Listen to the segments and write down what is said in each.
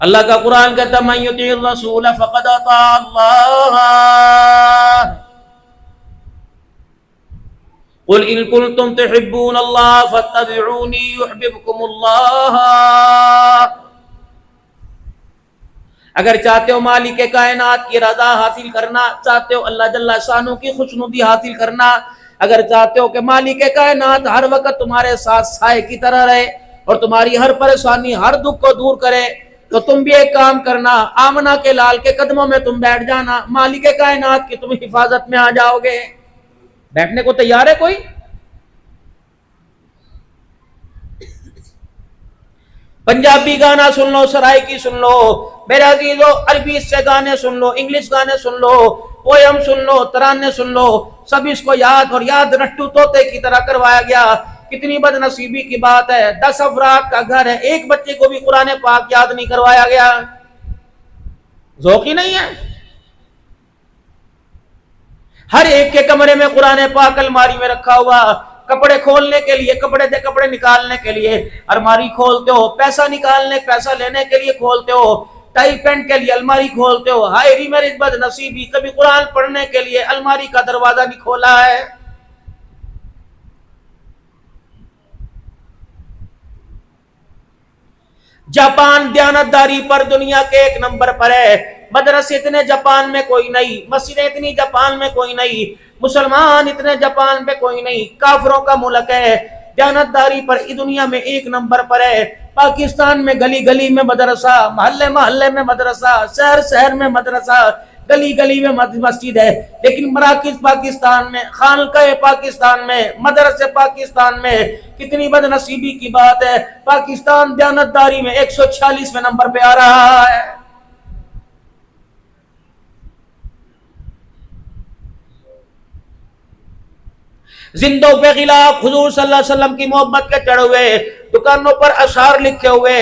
اللہ کا قرآن کہتا ہے من یطیع الرسول فقد اطاع اللہ قل ان کنتم تحبون اللہ فاتبعونی یحببکم اللہ۔ اگر چاہتے ہو مالک کائنات کی رضا حاصل کرنا، چاہتے ہو اللہ جل شانہ کی خوشنودی حاصل کرنا، اگر چاہتے ہو کہ مالک کائنات ہر وقت تمہارے ساتھ سائے کی طرح رہے اور تمہاری ہر پریشانی ہر دکھ کو دور کرے، تو تم بھی ایک کام کرنا، آمنہ کے لال کے قدموں میں تم بیٹھ جانا، مالک کائنات کی تم حفاظت میں آ جاؤ گے۔ بیٹھنے کو تیار ہے کوئی؟ پنجابی گانا سن لو، سرائکی سن لو، میرے عزیزو عربی سے گانے سن لو، انگلش گانے سن لو، پویم سن لو، ترانے سن لو، سب اس کو یاد اور یاد رٹو طوطے کی طرح کروایا گیا۔ کتنی بد نصیبی کی بات ہے، 10 افراد کا گھر ہے، ایک بچے کو بھی قرآن پاک یاد نہیں کروایا گیا۔ ذوق ہی نہیں ہے۔ ہر ایک کے کمرے میں قرآن پاک الماری میں رکھا ہوا، کپڑے کھولنے کے لیے، کپڑے نکالنے کے لیے الماری کھولتے ہو، پیسہ نکالنے پیسہ لینے کے لیے کھولتے ہو، ٹائی پینٹ کے لیے الماری کھولتے ہو۔ ہائے ری میری بد نصیبی، کبھی قرآن پڑھنے کے لیے الماری کا دروازہ نہیں کھولا ہے۔ جاپان دیانتداری پر دنیا کے 1 نمبر پر ہے، مدرسے اتنے جاپان میں کوئی نہیں، مسجدیں اتنی جاپان میں کوئی نہیں، مسلمان اتنے جاپان میں کوئی نہیں، کافروں کا ملک ہے، دیانتداری پر دنیا میں 1 نمبر پر ہے۔ پاکستان میں گلی گلی میں مدرسہ، محلے محلے میں مدرسہ، شہر شہر میں مدرسہ، گلی گلی میں مسجد ہے، لیکن مراکز پاکستان میں، خانقاہ پاکستان میں، مدرسے پاکستان میں، کتنی بد نصیبی کی بات ہے۔ پاکستان دیانتداری میں 146ویں نمبر پہ آ رہا ہے۔ زندوں کے خلاف حضور صلی اللہ علیہ وسلم کی محبت کے چڑھے ہوئے، دکانوں پر اشعار لکھے ہوئے،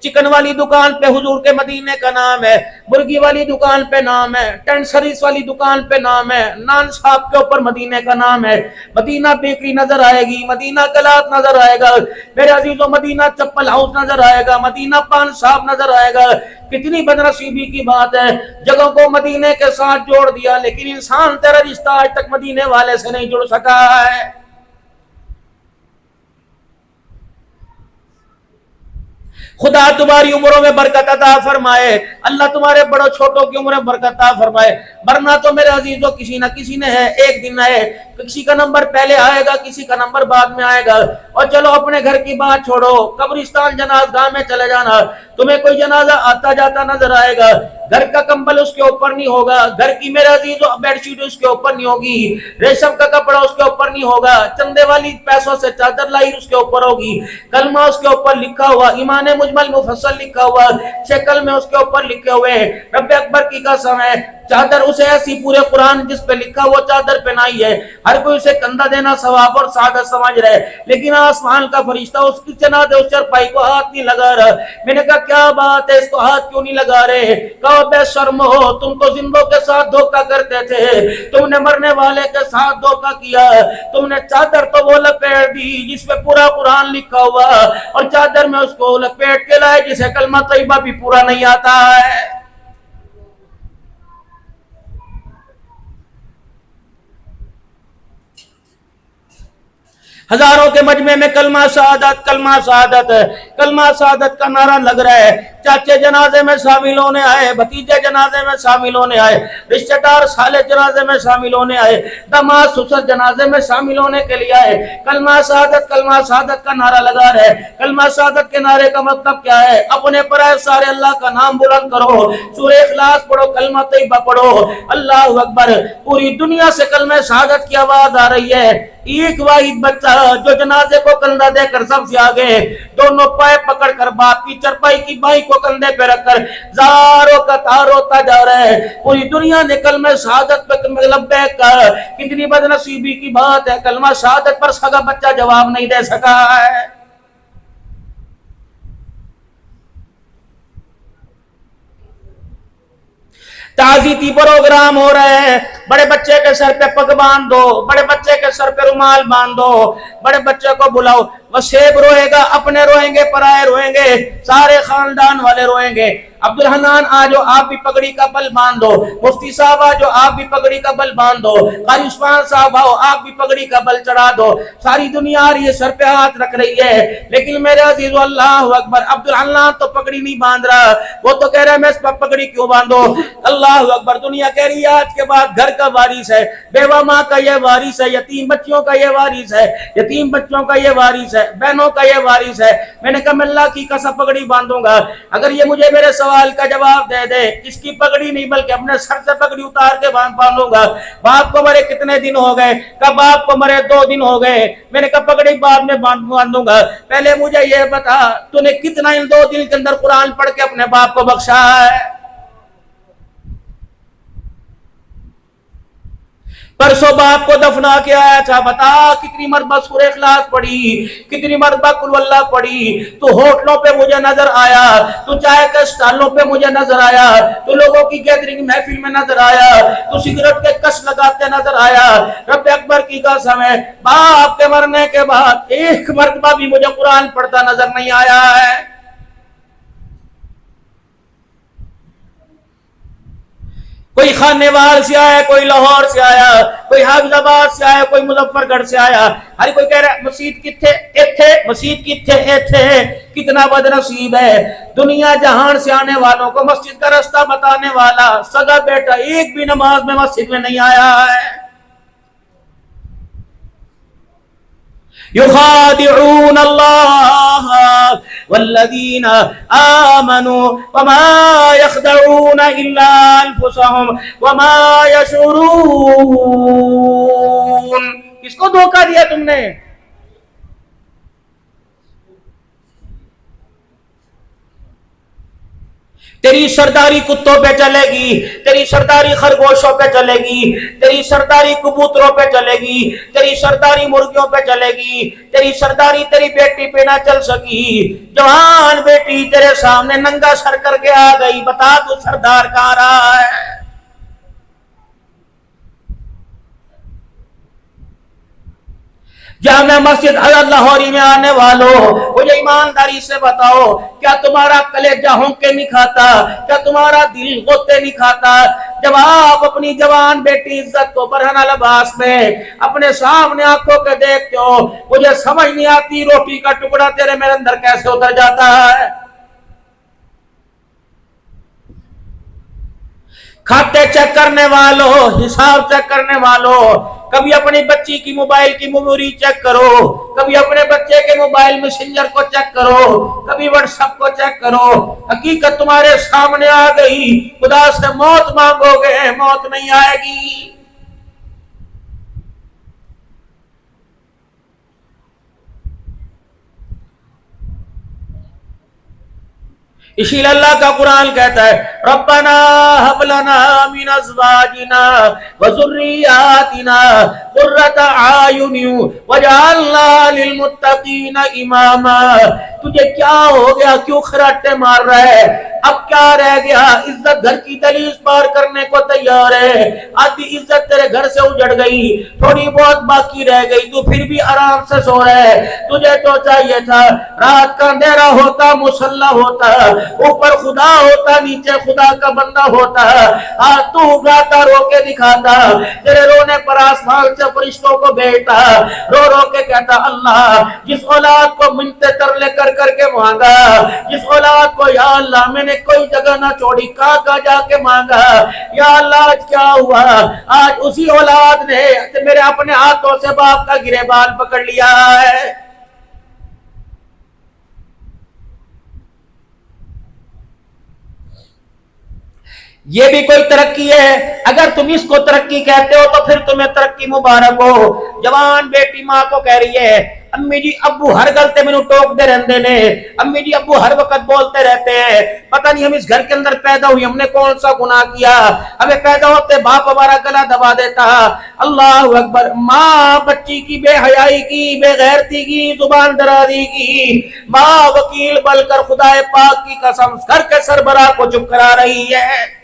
چکن والی دکان پہ حضور کے مدینے کا نام ہے، مرغی والی دکان پہ نام ہے، ٹینٹ سروس والی دکان پہ نام ہے، نان شاپ کے اوپر مدینے کا نام ہے، مدینہ بیکری نظر آئے گی، مدینہ کلات نظر آئے گا، میرے عزیزوں مدینہ چپل ہاؤس نظر آئے گا، مدینہ پان شاپ نظر آئے گا۔ کتنی بدنصیبی کی بات ہے، جگہوں کو مدینے کے ساتھ جوڑ دیا، لیکن انسان تیرا رشتہ آج تک مدینے والے سے نہیں جڑ سکا ہے۔ خدا تمہاری عمروں میں برکت عطا فرمائے، اللہ تمہارے بڑوں چھوٹوں کی عمریں برکت عطا فرمائے، ورنہ تو میرے عزیزوں کسی نہ کسی نے ہے، ایک دن ہے، کسی کا نمبر پہلے آئے گا، کسی کا نمبر بعد میں آئے گا۔ اور چلو اپنے گھر کی بات چھوڑو، قبرستان جنازگاہ میں چلے جانا، تمہیں کوئی جنازہ آتا جاتا نظر آئے گا، گھر کا کمبل اس کے اوپر نہیں ہوگا، گھر کی میرے عزیزوں بیڈ شیٹ اس کے اوپر نہیں ہوگی، ریشم کا کپڑا اس کے اوپر نہیں ہوگا، چندے والی پیسوں سے چادر لائی اس کے اوپر ہوگی، کلمہ اس کے اوپر لکھا ہوا، ایمان مجمل مفصل لکھا ہوا، شکل میں اس کے اوپر لکھے ہوئے، رب اکبر کی قسم ہے، چادر اسے ایسی پورے قرآن جس پہ لکھا وہ چادر پہنائی ہے، ہر کوئی اسے کندھا دینا ثواب اور سعادت سمجھ رہے، لیکن آسمان کا فرشتہ اس کی چناد اس چرپائی کو ہاتھ نہیں لگا رہا۔ میں نے کہا کیا بات ہے، اس کو ہاتھ کیوں نہیں لگا رہے؟ کہا بے شرم ہو، تم تو زندوں کے ساتھ دھوکہ کرتے تھے، تم نے مرنے والے کے ساتھ دھوکہ کیا، تم نے چادر تو وہ لپیٹ دی جس پہ پورا قرآن لکھا ہوا، اور چادر میں اس کو لپیٹ کے لائے جسے کلمہ طیبہ بھی پورا نہیں آتا ہے۔ ہزاروں کے مجمع میں کلمہ شہادت، کلمہ شہادت، کلمہ شہادت کا نعرہ لگ رہا ہے، چاچے جنازے میں شامل ہونے آئے، بھتیجے جنازے میں شامل ہونے آئے، رشتہ دار سالے جنازے میں شامل ہونے آئے، داماد سسر جنازے میں شامل ہونے کے لیے آئے، کلمہ شہادت کا نعرہ لگا رہے۔ کلمہ شہادت کے نعرے کا مطلب کیا ہے؟ اپنے پرائے سارے اللہ کا نام بلند کرو، سورہ اخلاص پڑھو، کلمہ طیبہ پڑھو، اللہ اکبر، پوری دنیا سے کلمہ شہادت کی آواز آ رہی ہے۔ ایک واحد بچہ جو جنازے کو کندھا دے کر سب سے آگے، دونوں پائے پکڑ کر باپ کی چرپائی کی بائی کو کندھے پہ رکھ کر زاروں کا تار ہوتا جا رہا ہے۔ پوری دنیا نے کلمہ شہادت پہ لبیک کہا، کتنی بد نصیبی کی بات ہے، کلمہ شہادت پر سگا بچہ جواب نہیں دے سکا ہے۔ تعزیتی پروگرام ہو رہے ہیں، بڑے بچے کے سر پہ پگ باندھ دو، بڑے بچے کے سر پہ رومال باندھ دو، بڑے بچے کو بلاؤ، وہ سیب روئے گا، اپنے روئیں گے، پرائے روئیں گے، سارے خاندان والے روئیں گے۔ عبد الحنان آ جاؤ، آپ بھی پگڑی کا بل باندھ دو، مفتی صاحب آ جاؤ، آپ بھی پگڑی کا بل باندھ دو، قاری عثمان صاحب آؤ، آپ بھی پگڑی کا بل چڑھا دو۔ ساری دنیا آ رہی ہے، سر پہ ہاتھ رکھ رہی ہے، لیکن میرے عزیز اللہ اکبر، عبد الحنان تو پگڑی نہیں باندھ رہا، وہ تو کہہ رہا ہے میں اس پر پگڑی کیوں باندھو؟ اللہ اکبر۔ دنیا کہہ رہی ہے آج کے بعد گھر کا وارث ہے، بیوہ ماں کا یہ وارث ہے، یتیم بچوں کا یہ وارث ہے، یتیم بچوں کا یہ وارث ہے، بہنوں کا یہ وارث ہے۔ میں نے کہا میں اللہ کی قسم پگڑی باندھوں گا اگر یہ مجھے میرے سوال کا جواب دے دے، اس کی پگڑی نہیں بلکہ اپنے سر سے پگڑی اتار کے باندھوں گا۔ باپ کو مرے کتنے دن ہو گئے؟ کہا باپ کو مرے 2 دن ہو گئے۔ میں نے کہا پگڑی بعد میں باندھوں گا، پہلے مجھے یہ بتا تو نے کتنا ان 2 دن کے اندر قرآن پڑھ کے اپنے باپ کو بخشا ہے؟ پرسوں باپ کو دفنا کے آیا تھا، بتا کتنی مرتبہ سورہ اخلاص پڑھی، کتنی مرتبہ قل اللہ پڑھی؟ تو ہوٹلوں پہ مجھے نظر آیا، تو چائے کے اسٹالوں پہ مجھے نظر آیا، تو لوگوں کی گیدرنگ محفل میں نظر آیا، تو سگریٹ کے کش لگاتے نظر آیا۔ رب اکبر کی قسم ہے، باپ کے مرنے کے بعد ایک مرتبہ بھی مجھے قرآن پڑھتا نظر نہیں آیا ہے۔ کوئی خانے وال سے آیا، کوئی لاہور سے آیا، کوئی حافظ آباد سے آیا، کوئی مظفر گڑھ سے آیا، ہر کوئی کہہ رہا ہے مسجد کتھے ایتھے، مسجد کتھے ایتھے۔ کتنا بد نصیب ہے دنیا جہان سے آنے والوں کو مسجد کا رستہ بتانے والا سگا بیٹا ایک بھی نماز میں مسجد میں نہیں آیا ہے۔ يخادعون الله والذين آمنوا وما يخدعون إلا أنفسهم وما يشعرون۔ کس کو دھوکہ دیا تم نے؟ تیری سرداری کتوں پہ چلے گی، تیری سرداری خرگوشوں پہ چلے گی، تیری سرداری کبوتروں پہ چلے گی، تیری سرداری مرغیوں پہ چلے گی، تیری سرداری تیری بیٹی پہ نہ چل سکی۔ جوان بیٹی تیرے سامنے ننگا سر کر کے آ گئی، بتا تو سردار کہاں رہا ہے؟ جامع مسجد حضرت لاہوری میں آنے والوں مجھے ایمانداری سے بتاؤ، کیا تمہارا کلیجہ ہونکے نہیں کھاتا؟ کیا تمہارا دل غوطے نہیں کھاتا جب آپ اپنی جوان بیٹی عزت کو برہنہ لباس میں اپنے سامنے آنکھوں کے دیکھتے ہو؟ مجھے سمجھ نہیں آتی روٹی کا ٹکڑا تیرے میرے اندر کیسے اتر جاتا ہے۔ کھاتے چیک کرنے والوں، حساب چیک کرنے والوں، کبھی اپنی بچی کی موبائل کی میموری چیک کرو، کبھی اپنے بچے کے موبائل میسنجر کو چیک کرو، کبھی واٹس ایپ کو چیک کرو۔ حقیقت تمہارے سامنے آ گئی، خدا سے موت مانگو گے موت نہیں آئے گی۔ اسی لیے اللہ کا قرآن کہتا ہے ربنا هب لنا من ازواجنا وذرياتنا قرة اعین واجعلنا للمتقین اماما۔ تجھے کیا ہو گیا؟ کیوں خراٹے مار رہا ہے؟ اب کیا رہ گیا؟ عزت گھر کی دہلیز پار کرنے کو تیار ہے، آدھی عزت تیرے گھر سے اجڑ گئی، تھوڑی بہت باقی رہ گئی، تو پھر بھی آرام سے سو رہا ہے۔ تجھے تو چاہیے تھا رات کا اندھیرا ہوتا، مسلح ہوتا، اوپر خدا ہوتا، نیچے خدا کا بندہ ہوتا، آج تو گاتا رو کے دکھاتا، تیرے رونے پر آسمان سے فرشتوں کو بھیجتا، رو رو کے کہتا اللہ جس اولاد کو منتے ترلے کر کر کے مانگا، جس اولاد کو یا اللہ میں نے کوئی جگہ نہ چھوڑی، کہاں جا کے مانگا، یا اللہ آج کیا ہوا؟ آج اسی اولاد نے میرے اپنے ہاتھوں سے باپ کا گریبان پکڑ لیا ہے۔ یہ بھی کوئی ترقی ہے؟ اگر تم اس کو ترقی کہتے ہو تو پھر تمہیں ترقی مبارک ہو۔ جوان بیٹی ماں کو کہہ رہی ہے امی جی ابو ہر گلتے میں ٹوک دے رہندے نے، امی جی ابو ہر وقت بولتے رہتے ہیں، پتہ نہیں ہم اس گھر کے اندر پیدا ہوئی ہم نے کون سا گناہ کیا، ہمیں پیدا ہوتے باپ ہمارا گلا دبا دیتا۔ اللہ اکبر۔ ماں بچی کی بے حیائی کی، بے غیرتی کی، زبان درازی کی، ماں وکیل بن کر خدا پاک کی قسم گھر کے سربراہ کو چپ کرا رہی ہے۔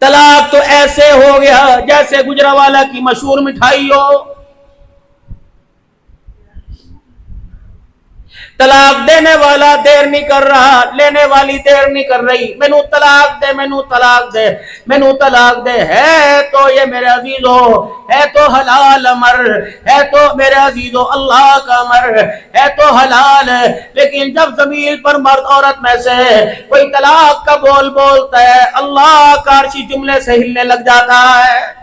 طلاق تو ایسے ہو گیا جیسے گجرانوالہ کی مشہور مٹھائی ہو۔ طلاق دینے والا دیر نہیں کر رہا، لینے والی دیر نہیں کر رہی، مینوں طلاق دے، مینوں طلاق دے، مینوں طلاق دے۔ ہے تو یہ میرے عزیزو، ہے تو حلال امر، ہے تو میرے عزیزو اللہ کا امر، ہے تو حلال، لیکن جب زمین پر مرد عورت میں سے کوئی طلاق کا بول بولتا ہے، اللہ کا عرشی جملے سے ہلنے لگ جاتا ہے۔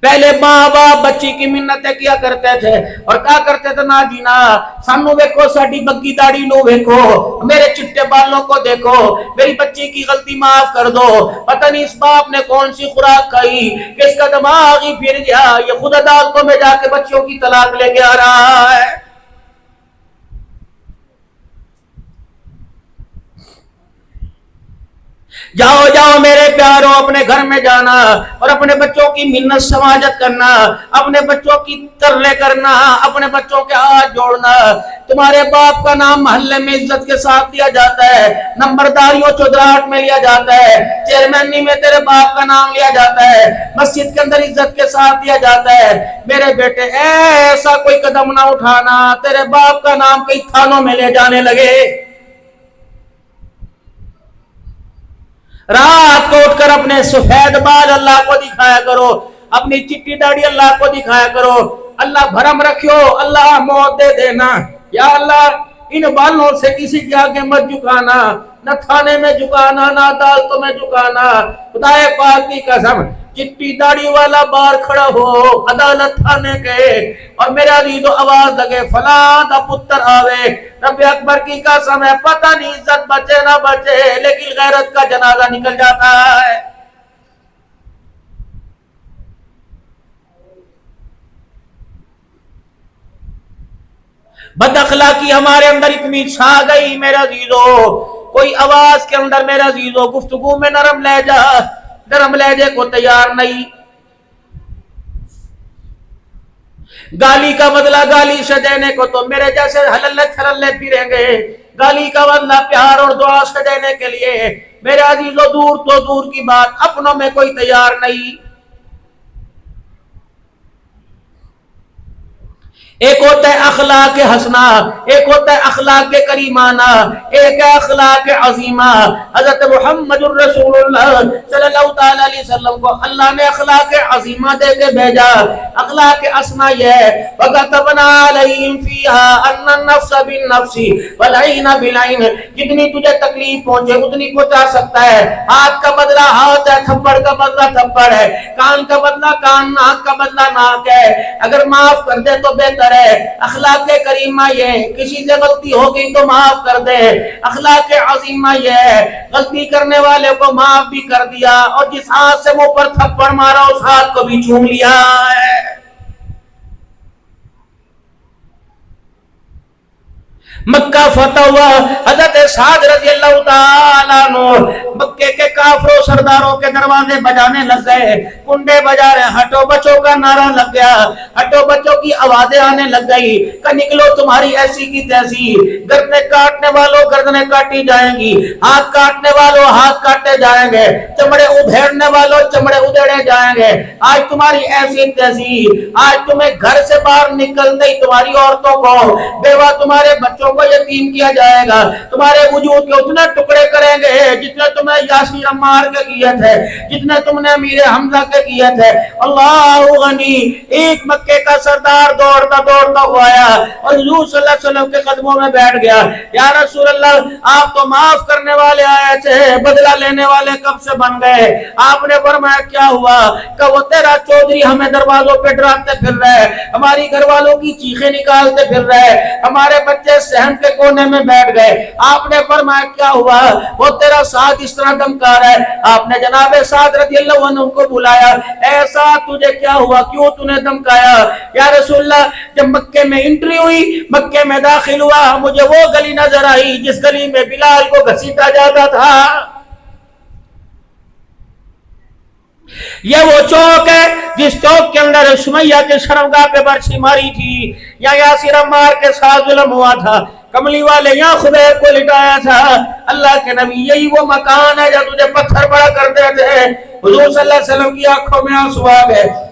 پہلے ماں باپ بچی کی منتیں کیا کرتے تھے اور کہا کرتے تھے نا جی نا سانو ویکھو، ساڈی بگی داڑھی نو ویکھو، میرے چٹے بالوں کو دیکھو، میری بچی کی غلطی معاف کر دو۔ پتہ نہیں اس باپ نے کون سی خوراک کھائی، کس کا دماغ ہی پھر گیا، یہ خود عدالتوں میں جا کے بچیوں کی طلاق لے کے آ رہا ہے۔ جاؤ جاؤ میرے پیاروں، اپنے گھر میں جانا اور اپنے بچوں کی منت سماجت کرنا، اپنے بچوں کی ترلے کرنا، اپنے بچوں کے ہاتھ جوڑنا۔ تمہارے باپ کا نام محلے میں عزت کے ساتھ دیا جاتا ہے، نمبرداریوں چودراہٹ میں لیا جاتا ہے، چیئرمینی میں تیرے باپ کا نام لیا جاتا ہے، مسجد کے اندر عزت کے ساتھ دیا جاتا ہے۔ میرے بیٹے ایسا کوئی قدم نہ اٹھانا تیرے باپ کا نام کئی تھانوں میں لے جانے لگے۔ رات کو اٹھ کر اپنے سفید بال اللہ کو دکھایا کرو، اپنی چٹی داڑھی اللہ کو دکھایا کرو۔ اللہ بھرم رکھو، اللہ موت دے دینا، یا اللہ ان بالوں سے کسی کے آگے مت جھکانا، نہ تھانے میں جھکانا، نہ عدالتوں میں جھکانا۔ خدا پاک کی قسم چٹی داڑھی والا بار کھڑا ہو عدالت تھانے کے اور میرے عزیزو آواز لگے فلاں دا پتر آوے، رب اکبر کی قسم ہے پتہ نہیں عزت بچے نہ بچے، لیکن غیرت کا جنازہ نکل جاتا ہے۔ بد اخلاقی ہمارے اندر اتنی چھا گئی میرے عزیزو، کوئی آواز کے اندر میرے عزیزو گفتگو میں نرم لہجے کو تیار نہیں۔ گالی کا بدلہ گالی سے دینے کو تو میرے جیسے ہللے تھللے پھریں گے، گالی کا بدلہ پیار اور دعا سے دینے کے لیے میرے عزیزو دور تو دور کی بات اپنوں میں کوئی تیار نہیں۔ ایک ہوتا ہے اخلاق حسنہ، ایک ہوتا ہے اخلاق کریمانہ، ایک ہے اخلاق عظیمہ۔ حضرت محمد الرسول اللہ صلی اللہ تعالیٰ علیہ وسلم کو اللہ نے اخلاق عظیمہ دے کے بھیجا۔ اخلاق حسنہ یہ ہے وَكَتَبْنَا عَلَيْهِمْ فِيهَا أَنَّ النَّفْسَ بِالنَّفْسِ وَالْعَيْنَ بِالْعَيْنِ، جتنی تجھے تکلیف پہنچے اتنی پہنچا سکتا ہے۔ ہاتھ کا بدلہ ہاتھ ہے، تھپڑ کا بدلہ تھپڑ ہے، کان کا بدلہ کان، ناک کا بدلہ ناک ہے۔ اگر معاف کر دے تو بہتر ہے۔ اخلاق کریمہ یہ ہے کسی سے غلطی ہو گئی تو معاف کر دے، اخلاق عظیمہ یہ ہے غلطی کرنے والے کو معاف بھی کر دیا اور جس ہاتھ سے منہ پر تھپڑ مارا اس ہاتھ کو بھی چوم لیا ہے۔ مکہ فتح ہوا، حضرت سعد رضی اللہ تعالیٰ عنہ مکے کے کافروں سرداروں کے دروازے بجانے لگ گئے، کنڈے بجا رہے، ہٹو بچوں کا نعرہ لگ گیا، ہٹو بچوں کی آوازیں آنے لگ گئی کہ نکلو تمہاری ایسی کی تیسی، گردنے کاٹنے والوں گردنے کاٹی جائیں گی، ہاتھ کاٹنے والوں ہاتھ کاٹے جائیں گے، چمڑے ادھیڑنے والوں چمڑے ادھیڑے جائیں گے۔ آج تمہاری ایسی تیسی، آج تمہیں گھر سے باہر نکلتے ہی تمہاری عورتوں کو، بیوہ تمہارے بچوں کو یتیم کیا جائے گا، تمہارے وجود کے اتنے ٹکڑے کریں گے جتنے تم نے یاسر عمار کے کیے تھے، جتنے تم نے امیر حمزہ کے کیے تھے۔ اللہ غنی، ایک مکے کا سردار دوڑتا دوڑتا ہوا آیا اور حضور صلی اللہ علیہ وسلم کے قدموں میں بیٹھ گیا۔ یا رسول اللہ، آپ تو معاف کرنے والے آئے تھے، بدلہ لینے والے کب سے بن گئے؟ آپ نے فرمایا کیا ہوا؟ کہ وہ تیرا چودھری ہمیں دروازوں پہ ڈراتے پھر رہے، ہماری گھر والوں کی چیخیں نکالتے پھر رہے، ہمارے بچے صحن کے کونے میں بیٹھ گئے۔ آپ نے فرمایا کیا ہوا؟ وہ تیرا ساتھ اس طرح دمکا رہا ہے۔ آپ نے جناب سعد رضی اللہ عنہ کو بلایا، ایسا تجھے کیا ہوا، کیوں تو نے دمکایا؟ یا رسول اللہ، جب مکے میں انٹری ہوئی، مکے میں داخل ہوا، مجھے وہ گلی نظر آئی جس گلی میں بلال کو گھسیٹا جاتا تھا۔ یہ وہ چوک ہے جس چوک کے اندر سمیہ کے شرمگاہ پہ برچھی ماری تھی، یا یاسر عمار کے ساتھ ظلم ہوا تھا، کملی والے یہاں خبیب کو لٹایا تھا۔ اللہ کے نبی، یہی وہ مکان ہے جب تجھے پتھر بڑا کرتے تھے۔ حضور صلی اللہ علیہ وسلم کی آنکھوں میں آنسو آ گئے،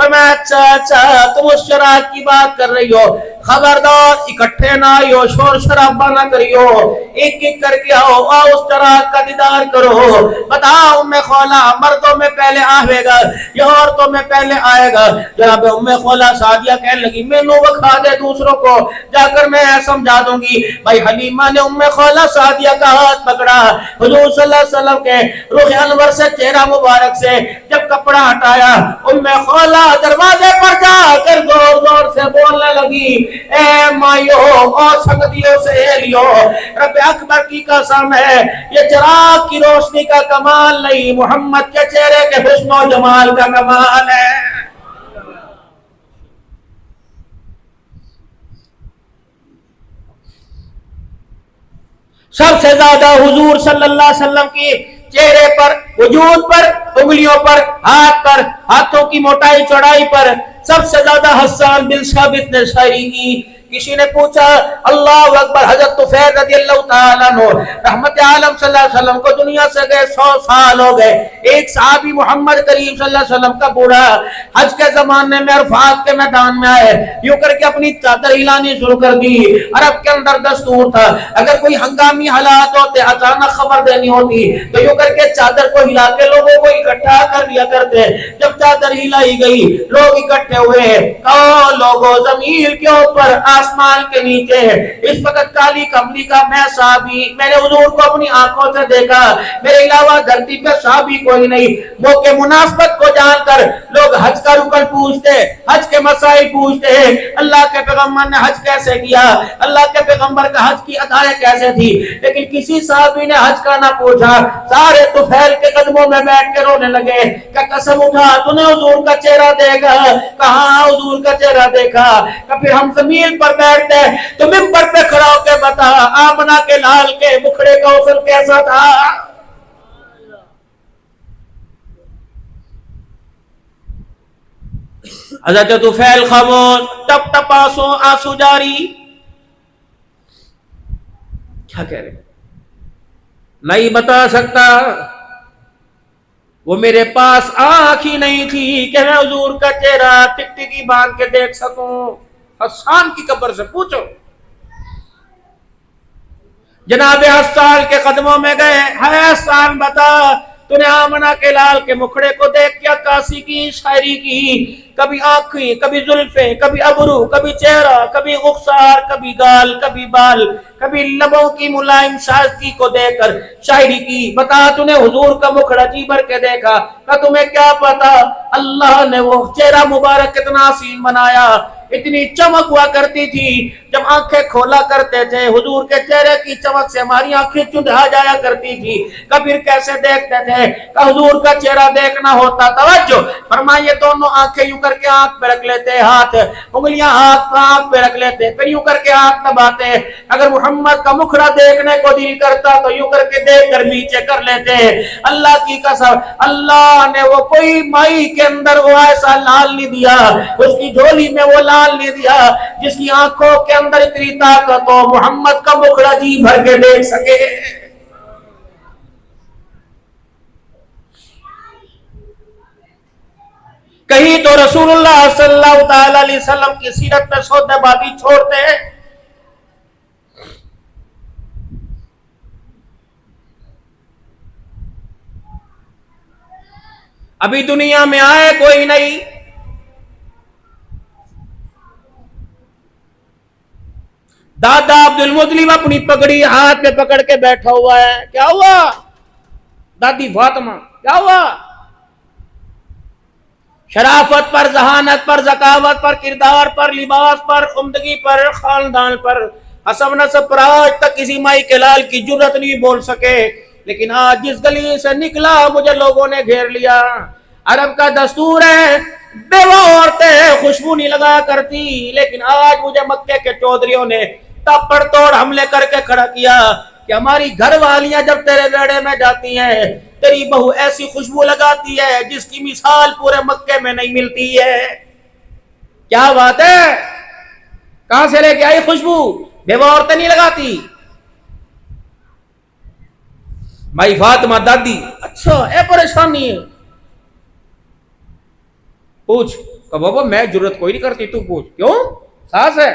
فرمایا اچھا اچھا تم اس چراغ کی بات کر رہی ہو، خبردار اکٹھے نہ آئیو، شور شرابہ نہ کریو، ایک ایک کر کے آؤ، اس چراغ کا دیدار کرو۔ بتاؤ ام خولہ مردوں میں پہلے آئے گا یا عورتوں میں پہلے آئے گا؟ جناب ام خولہ سعدیہ کہنے لگی میں نو بکھا دے دوسروں کو، جا کر میں سمجھا دوں گی۔ بھائی حلیمہ نے ام خولہ سعدیہ کا ہاتھ پکڑا، حضور صلی اللہ علیہ وسلم کے رخ انور سے چہرہ مبارک سے جب کپڑا ہٹایا، ام خولہ دروازے پر جا کر زور زور سے بولنے لگی، اے مائیو اور سنگتیوں سے ایلیو، رب اکبر کی قسم ہے یہ چراغ کی روشنی کا کمال نہیں، محمد کے چہرے کے حسن و جمال کا کمال ہے۔ سب سے زیادہ حضور صلی اللہ علیہ وسلم کی چہرے پر، وجود پر، انگلیوں پر، ہاتھ پر، ہاتھوں کی موٹائی چوڑائی پر سب سے زیادہ حسان بن ثابت نے شاعری کی۔ کسی نے پوچھا اللہ اکبر، حضرت طفیل رضی اللہ تعالیٰ عنہ رحمت عالم صلی اللہ علیہ وسلم کو دنیا سے گئے 100 سال ہو گئے، ایک صحابی محمد کریم صلی اللہ علیہ وسلم کا بوڑھا حج کے زمانے میں عرفات کے میدان میں آئے، یوں کر کے اپنی چادر ہلانی شروع کر دی۔ عرب کے اندر دستور تھا اگر کوئی ہنگامی حالات ہوتے، اچانک خبر دینی ہوتی تو یوں کر کے چادر کو ہلا کے لوگوں کو اکٹھا کر لیا کرتے۔ جب چادر ہلائی گئی لوگ اکٹھے ہوئے، کہو لوگوں زمین کے اوپر آسمان کے نیچے اس وقت کالی کملی کا میں صحابی، میں نے حضور کو اپنی آنکھوں سے دیکھا، میرے علاوہ دھرتی پہ صحابی کوئی نہیں۔ موقع مناسبت کو جان کر لوگ حج کا رکن پوچھتے، حج کے مسائل پوچھتے ہیں، اللہ کے پیغمبر نے حج کیسے کیا، اللہ کے پیغمبر کا حج کی ادائیں کیسے تھی، لیکن کسی صحابی نے حج کا نہ پوچھا۔ سارے طفیل کے قدموں میں بیٹھ کے رونے لگے کہ قسم اٹھا تو نے حضور کا چہرہ دیکھا؟ کہاں حضور کا چہرہ دیکھا؟ کہ پھر ہم زمین پر بیٹھتے تو منبر پہ کھڑا ہو کے بتا آمنہ کے لال کے مکھڑے کا حسن کیسا تھا؟ حضرت طفیل خاموش، ٹپ ٹپ آنسو جاری۔ کیا کہہ رہے؟ نہیں بتا سکتا، وہ میرے پاس آنکھ ہی نہیں تھی کہ میں حضور کا چہرہ ٹکٹکی باندھ کے دیکھ سکوں۔ حسان کی قبر سے پوچھو، جناب حسان کے قدموں میں گئے، ہے حسان بتا تو نے آمنہ کے لال کے مکھڑے کو دیکھ کے عکاسی کی، شاعری کی، کبھی آنکھیں، کبھی زلفیں، کبھی ابرو، کبھی چہرہ، کبھی رخسار، کبھی گال، کبھی بال، کبھی لبوں کی ملائم سازگی کو دیکھ کر شاعری کی۔ بتا تو نے حضور کا مکھڑا جی بھر کے دیکھا؟ کہ تمہیں کیا پتا اللہ نے وہ چہرہ مبارک کتنا حسین بنایا، اتنی چمک ہوا کرتی تھی جب آنکھیں کھولا کرتے تھے حضور کے چہرے کی چمک سے ہماری آنکھیں چندھا جایا کرتی تھی۔ کبھی کیسے دیکھتے تھے کہ حضور کا چہرہ دیکھنا ہوتا، توجہ فرمائیے، دونوں آنکھیں یوں کر کے آنکھ پہ رکھ لیتے، ہاتھ انگلیاں ہاتھ آنکھ پہ رکھ لیتے، پھر یوں کر کے آنکھ دباتے۔ اگر محمد کا مکھڑا دیکھنے کو دل کرتا تو یوں کر کے دیکھ کر نیچے کر لیتے۔ اللہ کی قسم اللہ نے وہ کوئی مائی کے اندر وہ ایسا لال نہیں دیا، اس کی جھولی میں وہ لال نہیں دیا جس کی آنکھوں کے اندر اتنی طاقت ہو محمد کا مکھڑا جی بھر کے دیکھ سکے۔ کہیں تو رسول اللہ صلی اللہ تعالی علیہ وسلم کی سیرت میں سودہ بازی چھوڑتے ہیں۔ ابھی دنیا میں آئے کوئی نہیں، دادا عبد المطلب اپنی پگڑی ہاتھ میں پکڑ کے بیٹھا ہوا ہے۔ کیا ہوا؟ دادی فاطمہ کیا ہوا؟ شرافت پر، ذہانت پر، ذکاوت پر، کردار پر، لباس پر، عمدگی پر، خاندان پر، حسب نسب پر آج تک کسی مائی کے لال کی جرت نہیں بول سکے، لیکن آج جس گلی سے نکلا مجھے لوگوں نے گھیر لیا۔ عرب کا دستور ہے بیوہ عورتیں خوشبو نہیں لگا کرتی، لیکن آج مجھے مکے کے چودھریوں نے تپڑ توڑ حملے کر کے کھڑا کیا کہ ہماری گھر والیاں جب تیرے بیڑے میں جاتی ہیں تیری بہو ایسی خوشبو لگاتی ہے جس کی مثال پورے مکے میں نہیں ملتی ہے۔ کیا بات ہے؟ کہاں سے لے کے آئی خوشبو؟ بیوہ عورتیں نہیں لگاتی؟ بھائی فاطمہ دادی، اچھا اے پریشانی ہے، پوچھ کہ بابا میں جرت کوئی نہیں کرتی، تو پوچھ کیوں ساس ہے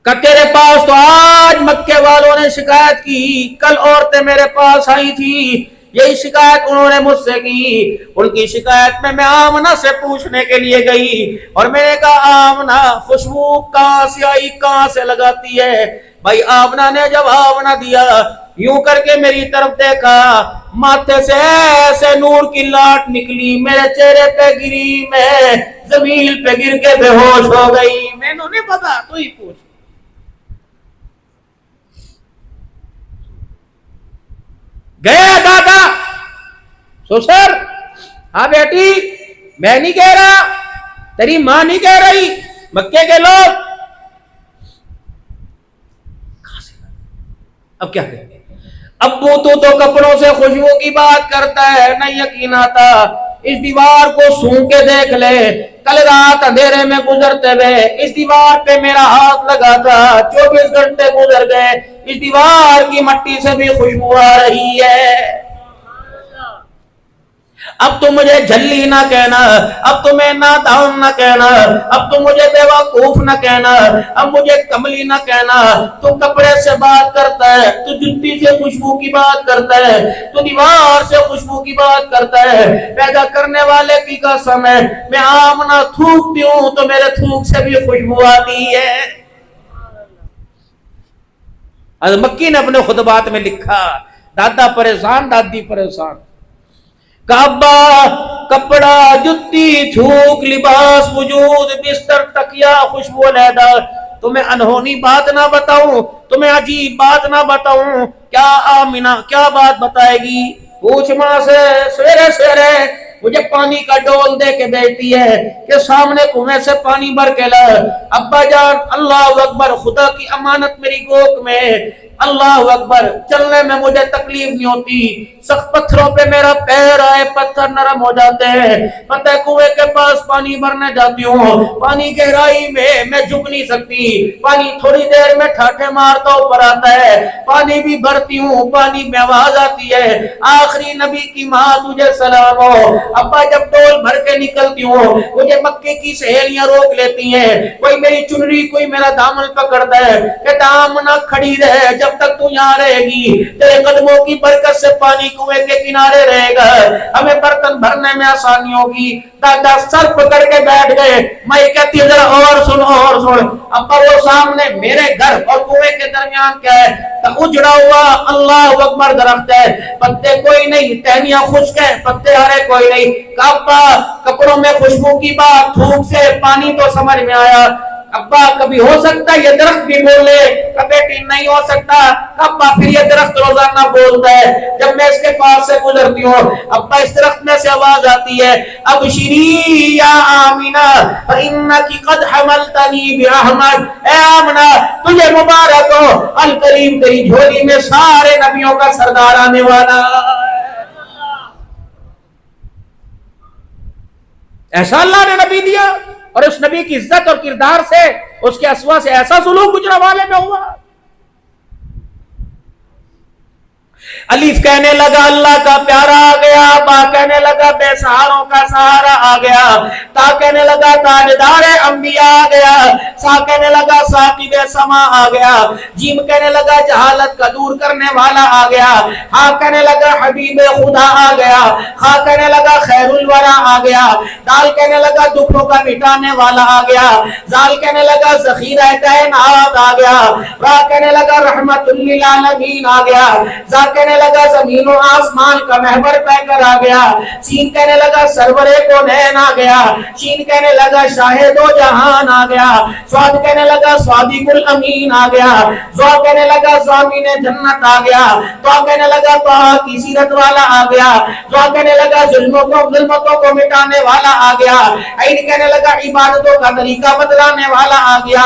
کہ تیرے پاس تو آج مکے والوں نے شکایت کی، کل عورتیں میرے پاس آئی تھی، یہی شکایت انہوں نے مجھ سے کی، ان کی شکایت میں آمنہ سے پوچھنے کے لیے گئی اور میں نے کہا آمنہ خوشبو کہاں سے آئی، کہاں سے لگاتی ہے؟ بھائی آمنہ نے جواب نہ دیا، یوں کر کے میری طرف دیکھا، ماتھے سے ایسے نور کی لاٹ نکلی، میرے چہرے پہ گری، میں زمین پہ گر کے بے ہوش ہو گئی۔ میں نے نہیں پتا، تو ہی پوچھ۔ گیا دادا سسر، ہاں بیٹی میں نہیں کہہ رہا، تیری ماں نہیں کہہ رہی، مکے کے لوگ۔ اب کیا کہیں؟ ابو تو کپڑوں سے خوشبو کی بات کرتا ہے، نہ یقین آتا، اس دیوار کو سون کے دیکھ لے، کل رات اندھیرے میں گزرتے ہوئے اس دیوار پہ میرا ہاتھ لگا تھا، 24 گھنٹے گزر گئے، اس دیوار کی مٹی سے بھی خوشبو آ رہی ہے۔ اب تو مجھے جھلی نہ کہنا، اب تمہیں نادان نہ کہنا، اب تو مجھے بیوقوف نہ کہنا، اب مجھے کملی نہ کہنا، تو کپڑے سے بات کرتا ہے، تو جوتی سے خوشبو کی بات کرتا ہے، تو دیوار سے خوشبو کی بات کرتا ہے، پیدا کرنے والے کی قسم ہے میں آمنہ تھوکتی ہوں تو میرے تھوک سے بھی خوشبو آتی ہے۔ حضرت مکی نے اپنے خطبات میں لکھا، دادا پریشان، دادی پریشان، کعبہ، کپڑا، جتی، تھوک، لباس، وجود، بستر، تکیہ، خوشبو علیحدہ۔ تمہیں انہونی بات نہ بتاؤں، تمہیں عجیب بات نہ بتاؤں، کیا آمنہ کیا بات بتائے گی؟ پوچھ ماں سے، سویرے سویرے مجھے پانی کا ڈول دے کے بیٹھتی ہے کہ سامنے کنویں سے پانی بھر کے لا۔ ابا جان اللہ اکبر، خدا کی امانت میری گود میں، اللہ اکبر، چلنے میں مجھے تکلیف نہیں ہوتی، سخت پتھروں پہ میرا پیر آئے پتھر نرم ہو جاتے ہیں، پتہ کنویں کے پاس پانی بھرنے جاتی ہوں، پانی گہرائی میں جھک نہیں سکتی، پانی تھوڑی دیر میں ٹھاٹھے مارتا اوپر آتا ہے، پانی بھی بھرتی ہوں، پانی میں آواز آتی ہے، آخری نبی کی ماں تجھے سلام ہو۔ ابا جب ڈول بھر کے نکلتی ہوں مجھے مکے کی سہیلیاں روک لیتی ہیں، کوئی میری چنری کوئی میرا دامن پکڑتا ہے کہ آمنہ کھڑی رہے، جب تک تو یہاں رہے گی تیرے قدموں کی برکت سے پانی کنویں کے کنارے رہے گا، ہمیں برتن بھرنے میں آسانی ہوگی۔ دادا سر پکڑ کے بیٹھ گئے، میں کہتی ہوں ذرا اور سن اور سن۔ ابا وہ سامنے میرے گھر اور کنویں کے درمیان کیا ہے؟ اجڑا ہوا اللہ اکبر درخت ہے، پتے کوئی نہیں، ٹہنیاں خشک ہے، پتے ہرے کوئی نہیں۔ کعبہ، کپڑوں میں خوشبو کی بات، تھوک سے پانی تو سمجھ میں آیا۔ ابا کبھی ہو سکتا ہے یہ درخت بھی بولے؟ بیٹی نہیں ہو سکتا۔ ابا پھر یہ درخت روزانہ بولتا ہے، جب میں اس کے پاس سے گزرتی ہوں ابا اس درخت میں سے آواز آتی ہے، ابشری یا آمنہ فإنک قد حملتنی باحمد، اے آمنہ تجھے مبارک ہو، الکریم تیری جھولی میں سارے نبیوں کا سردار آنے والا۔ ایسا اللہ نے نبی دیا، اور اس نبی کی عزت اور کردار سے اس کے اسوا سے ایسا سلوک گجرا والے میں ہوا۔ الف کہنے لگا اللہ کا پیارا آ گیا، با کہنے لگا بے سہاروں کا سہارا آ گیا، تا کہنے لگا تاجدار انبیاء آ گیا، سا کہنے لگا ثاقب سما آ گیا، جیم کہنے لگا جہالت کا دور کرنے والا آ گیا، ہا کہنے لگا حبیب خدا آ گیا، خا کہنے لگا خیر الورا آ گیا، دال کہنے لگا دکھوں کا مٹانے والا آ گیا، زال کہنے لگا ذخیرہ کائنات آ گیا، را کہنے لگا رحمت للعالمین آ گیا، زا کہنے لگا زمین و آسمان کا محور پہ کر آ گیا، سین کہنے لگا سرور کونین آ گیا، شین کہنے لگا شاہد و جہان آ گیا، سواد کہنے لگا صادق الامین آ گیا، زوا کہنے لگا ضامن جنت آ گیا، تو کہنے لگا تو کی سیرت والا آ گیا، زوا کہنے لگا ظلمتوں کو مٹانے والا آ گیا، عین کہنے لگا عبادتوں کا طریقہ بدلانے والا آ گیا،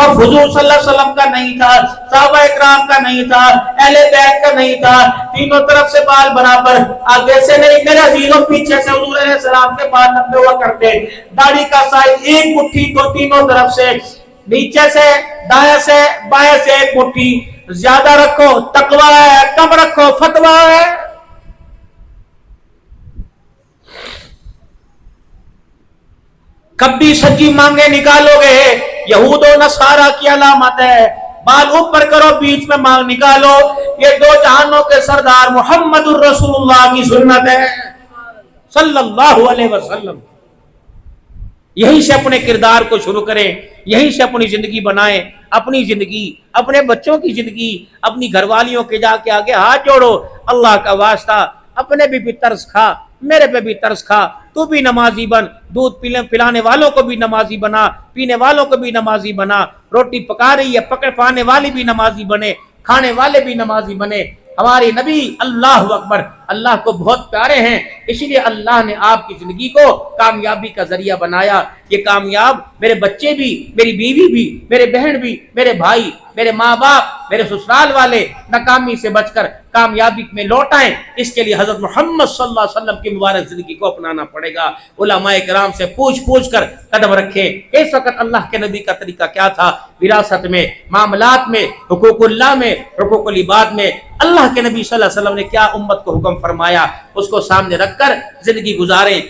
اور حضور صلی اللہ علیہ وسلم کا نہیں تھا، صحابہ اکرام کا نہیں تھا، اہل بیت کا نہیں تھا، تینوں طرف سے بال برابر، آگے سے نہیں میرے عزیزوں، پیچھے سے حضور علیہ السلام کے بال لمبے ہوا کرتے، داڑھی کا سائز ایک مٹھی تو تینوں طرف سے، نیچے سے دائیں سے بائیں سے ایک مٹھی، زیادہ رکھو تقوی ہے، کم رکھو فتوی ہے۔ کبھی سچی مانگے نکالو گے یہود و نصارہ کی علامت ہے، بال اوپر کرو بیچ میں مانگ نکالو، یہ دو جہانوں کے سردار محمد الرسول اللہ کی سنت ہے صلی اللہ علیہ وسلم۔ یہیں سے اپنے کردار کو شروع کریں، یہیں سے اپنی زندگی بنائیں، اپنی زندگی، اپنے بچوں کی زندگی، اپنی گھر والیوں کے جا کے آگے ہاتھ جوڑو، اللہ کا واسطہ اپنے بھی ترس کھا، میرے پہ بھی ترس کھا، تو بھی نمازی بن، دودھ پلانے والوں کو بھی نمازی بنا، پینے والوں کو بھی نمازی بنا، روٹی پکا رہی ہے پکانے والی بھی نمازی بنے، کھانے والے بھی نمازی بنے۔ ہمارے نبی اللہ اکبر اللہ کو بہت پیارے ہیں، اسی لیے اللہ نے آپ کی زندگی کو کامیابی کا ذریعہ بنایا۔ یہ کامیاب میرے بچے بھی، میری بیوی بھی، میرے بہن بھی، میرے بھائی، میرے ماں باپ، میرے سسرال والے ناکامی سے بچ کر کامیابی میں لوٹ آئیں، اس کے لیے حضرت محمد صلی اللہ علیہ وسلم کی مبارک زندگی کو اپنانا پڑے گا۔ علماء کرام سے پوچھ کر قدم رکھیں، اس وقت اللہ کے نبی کا طریقہ کیا تھا، وراثت میں، معاملات میں، حقوق اللہ میں، حقوق العباد میں اللہ کے نبی صلی اللہ علیہ وسلم نے کیا امت کو حکم فرمایا، اس کو سامنے رکھ کر زندگی گزاریں۔